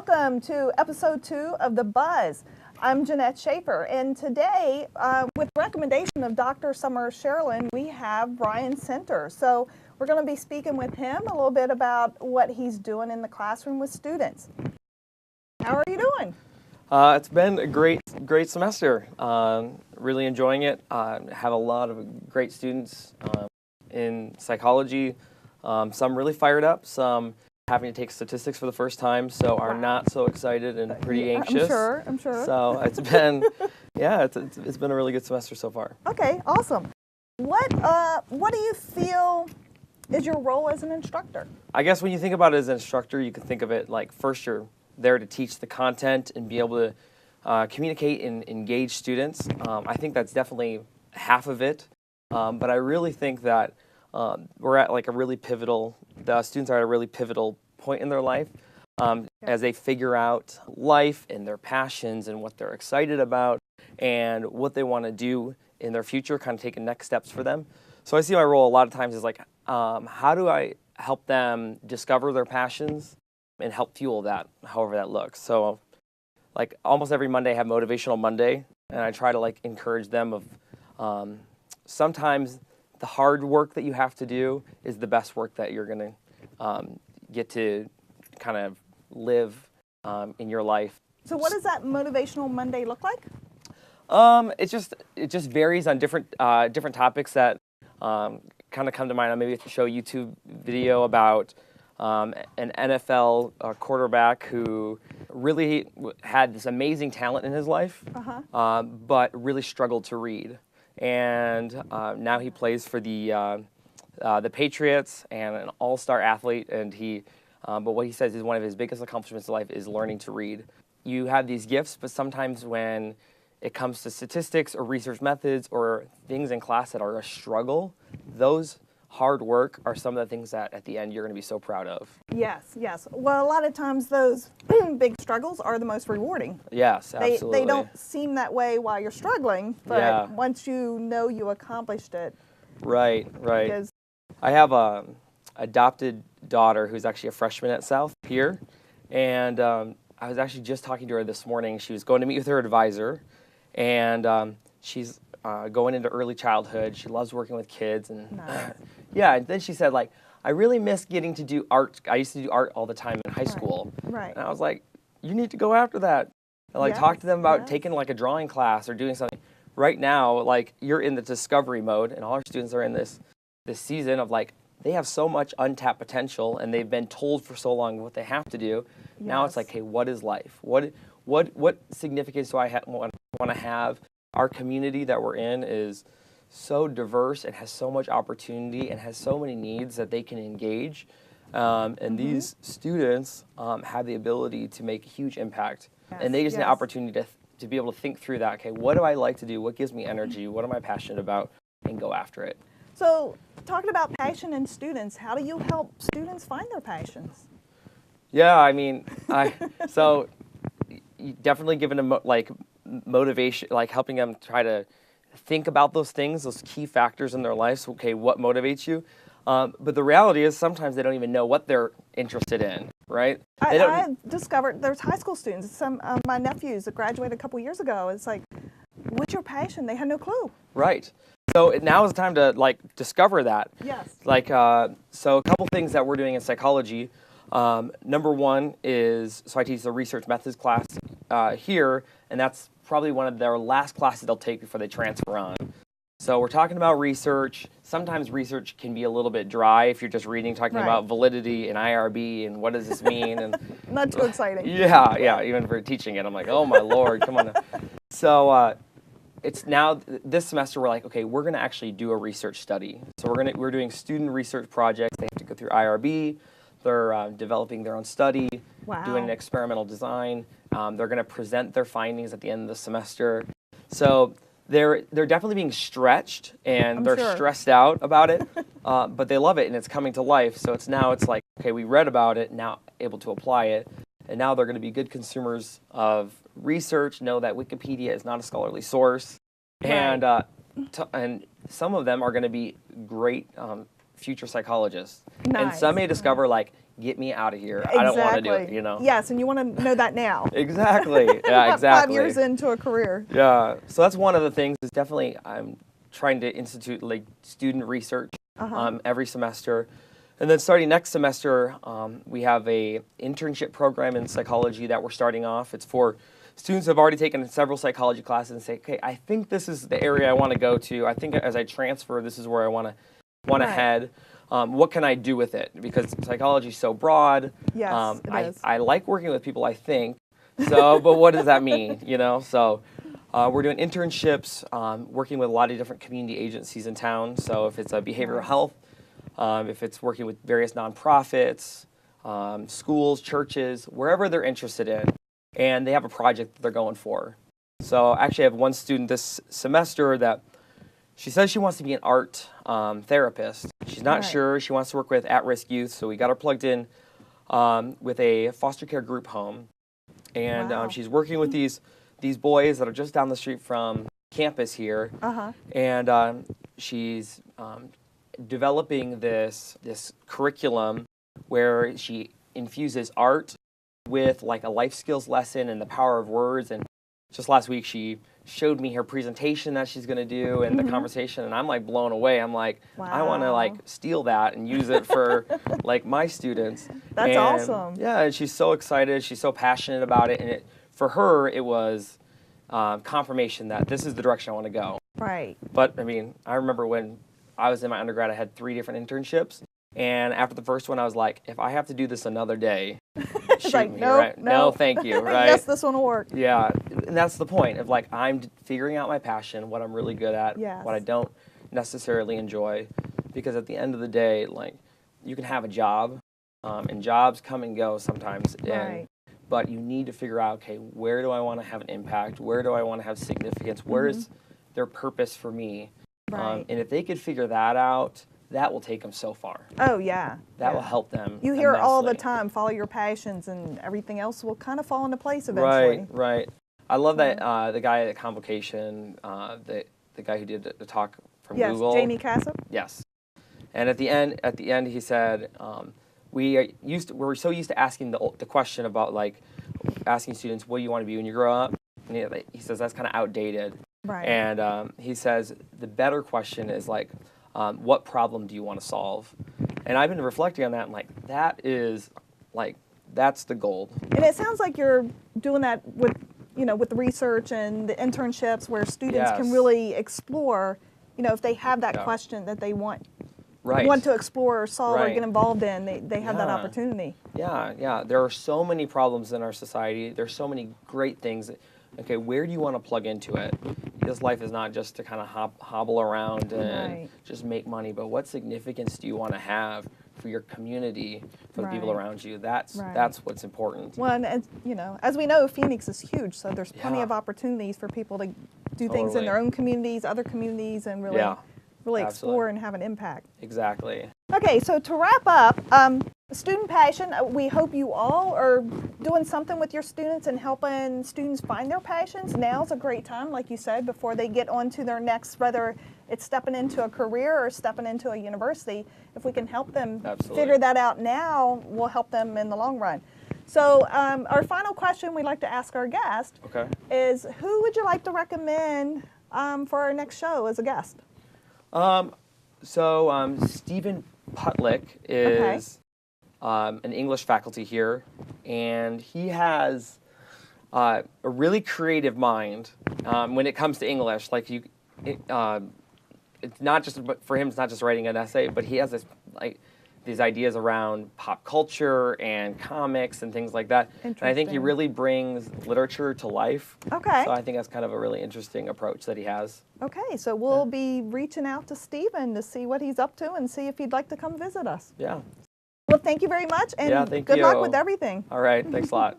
Welcome to episode 2 of The Buzz. I'm Jeanette Schaefer, and today, with recommendation of Dr. Summer Sherilyn, we have Brian Center. So we're going to be speaking with him a little bit about what he's doing in the classroom with students. How are you doing? It's been a great semester. Really enjoying it. Have a lot of great students in psychology. Some really fired up, some having to take statistics for the first time, so are not so excited and pretty anxious. I'm sure. So it's been, yeah, it's been a really good semester so far. Okay, awesome. What do you feel is your role as an instructor? I guess when you think about it as an instructor, you can think of it like first you're there to teach the content and be able to communicate and engage students. I think that's definitely half of it, but I really think that we're at like a really pivotal, the students are at a really pivotal point in their life as they figure out life and their passions and what they're excited about and what they want to do in their future, kind of taking next steps for them. So I see my role a lot of times as like, how do I help them discover their passions and help fuel that, however that looks. So like almost every Monday I have Motivational Monday, and I try to like encourage them of sometimes the hard work that you have to do is the best work that you're going to get to kind of live in your life. So what does that Motivational Monday look like? It just varies on different topics that kind of come to mind. I maybe show a YouTube video about an NFL quarterback who really had this amazing talent in his life, but really struggled to read. And now he plays for the Patriots and an all-star athlete. And but what he says is one of his biggest accomplishments in life is learning to read. You have these gifts, but sometimes when it comes to statistics or research methods or things in class that are a struggle, those hard work are some of the things that at the end you're going to be so proud of. Yes, yes. Well, a lot of times those big struggles are the most rewarding. Yes, absolutely. They don't seem that way while you're struggling, but once you know you accomplished it. Right. I have a adopted daughter who's actually a freshman at South here, and I was actually just talking to her this morning. She was going to meet with her advisor, and she's going into early childhood. She loves working with kids, and yeah. And then she said, like, I really miss getting to do art. I used to do art all the time in high school. Right. And I was like, you need to go after that. And like talk to them about taking like a drawing class or doing something. Right now, like you're in the discovery mode, and all our students are in this season of like they have so much untapped potential, and they've been told for so long what they have to do. Now it's like, hey, what is life? What significance do I want to have? Our community that we're in is so diverse and has so much opportunity and has so many needs that they can engage. And these students have the ability to make a huge impact. And they just need the opportunity to be able to think through that. Okay, what do I like to do? What gives me energy? What am I passionate about? And go after it. So talking about passion in students, how do you help students find their passions? Yeah, I mean, so definitely giving them like motivation, like helping them try to think about those things, those key factors in their lives. Okay, what motivates you? But the reality is sometimes they don't even know what they're interested in, right? I discovered there's high school students, some my nephews that graduated a couple years ago. It's like, what's your passion? They had no clue. Right. So now is the time to like discover that. Yes. Like, so a couple things that we're doing in psychology. Number one is, so I teach the research methods class here, and that's probably one of their last classes they'll take before they transfer on. So we're talking about research. Sometimes research can be a little bit dry if you're just reading, talking about validity and IRB and what does this mean. And not too exciting. Yeah, even for teaching it, I'm like, oh my Lord, come on. So it's now, this semester we're like, okay, we're going to actually do a research study. So we're doing student research projects. They have to go through IRB. They're developing their own study, doing an experimental design. They're going to present their findings at the end of the semester. So they're definitely being stretched, and they're stressed out about it, but they love it, and it's coming to life. So it's like, okay, we read about it, now able to apply it, and now they're going to be good consumers of research, know that Wikipedia is not a scholarly source, and some of them are going to be great future psychologists. And some may discover, like, get me out of here. I don't want to do it, you know? Yes, and you want to know that now. Exactly. Yeah, About exactly. 5 years into a career. Yeah. So that's one of the things is definitely I'm trying to institute like student research every semester. And then starting next semester, we have a internship program in psychology that we're starting off. It's for students who have already taken several psychology classes and say, okay, I think this is the area I want to go to. I think as I transfer, this is where I want to head. What can I do with it? Because psychology is so broad. Yes, it is. I like working with people, I think. So, but what does that mean? You know, so we're doing internships, working with a lot of different community agencies in town. So if it's a behavioral health, if it's working with various nonprofits, schools, churches, wherever they're interested in, and they have a project that they're going for. So actually I have one student this semester that she says she wants to be an art therapist. She's not sure. She wants to work with at-risk youth, so we got her plugged in with a foster care group home. And she's working with these boys that are just down the street from campus here. And she's developing this curriculum where she infuses art with like a life skills lesson and the power of words. And just last week she showed me her presentation that she's going to do and the conversation, and I'm like blown away. I'm like, I want to like steal that and use it for like my students. That's awesome. Yeah, and she's so excited. She's so passionate about it, and for her it was confirmation that this is the direction I want to go. Right. But I mean, I remember when I was in my undergrad, I had 3 different internships, and after the first one, I was like, if I have to do this another day, shoot like, me, nope, right? No, thank you, right? Yes, this one will work. Yeah, and that's the point of like I'm figuring out my passion, what I'm really good at, what I don't necessarily enjoy, because at the end of the day, like you can have a job, and jobs come and go sometimes, but you need to figure out, okay, where do I want to have an impact? Where do I want to have significance? Where is their purpose for me? And if they could figure that out, that will take them so far. Oh, yeah. That will help them. You hear all the immensely. time, follow your passions, and everything else will kind of fall into place eventually. Right. I love that the guy at Convocation, the guy who did the talk from Google. Yes, Jamie Cassup. Yes. And at the end, he said, we're so used to asking the question about like asking students, what do you want to be when you grow up? And he says that's kind of outdated. Right. And he says the better question is like, what problem do you want to solve? And I've been reflecting on that, and like that's the gold. And it sounds like you're doing that with with the research and the internships, where students can really explore, if they have that question that they want to explore or solve or get involved in, they have that opportunity. Yeah. There are so many problems in our society. There's so many great things. Okay, where do you want to plug into it? This life is not just to kind of hobble around and just make money, but what significance do you want to have for your community, for the people around you? That's what's important. Well, and as we know, Phoenix is huge, so there's plenty of opportunities for people to do things in their own communities, other communities, and really explore and have an impact. Exactly. Okay, so to wrap up, student passion, we hope you all are doing something with your students and helping students find their passions. Now's a great time, like you said, before they get on to their next, whether it's stepping into a career or stepping into a university. If we can help them figure that out now, we'll help them in the long run. So our final question we'd like to ask our guest is, who would you like to recommend for our next show as a guest? Stephen Putlick is an English faculty here, and he has a really creative mind when it comes to English. Like it's not just for him. It's not just writing an essay, but he has these ideas around pop culture and comics and things like that. And I think he really brings literature to life. Okay. So I think that's kind of a really interesting approach that he has. Okay, so we'll be reaching out to Stephen to see what he's up to and see if he'd like to come visit us. Yeah. Well, thank you very much, and good luck with everything. All right, thanks a lot.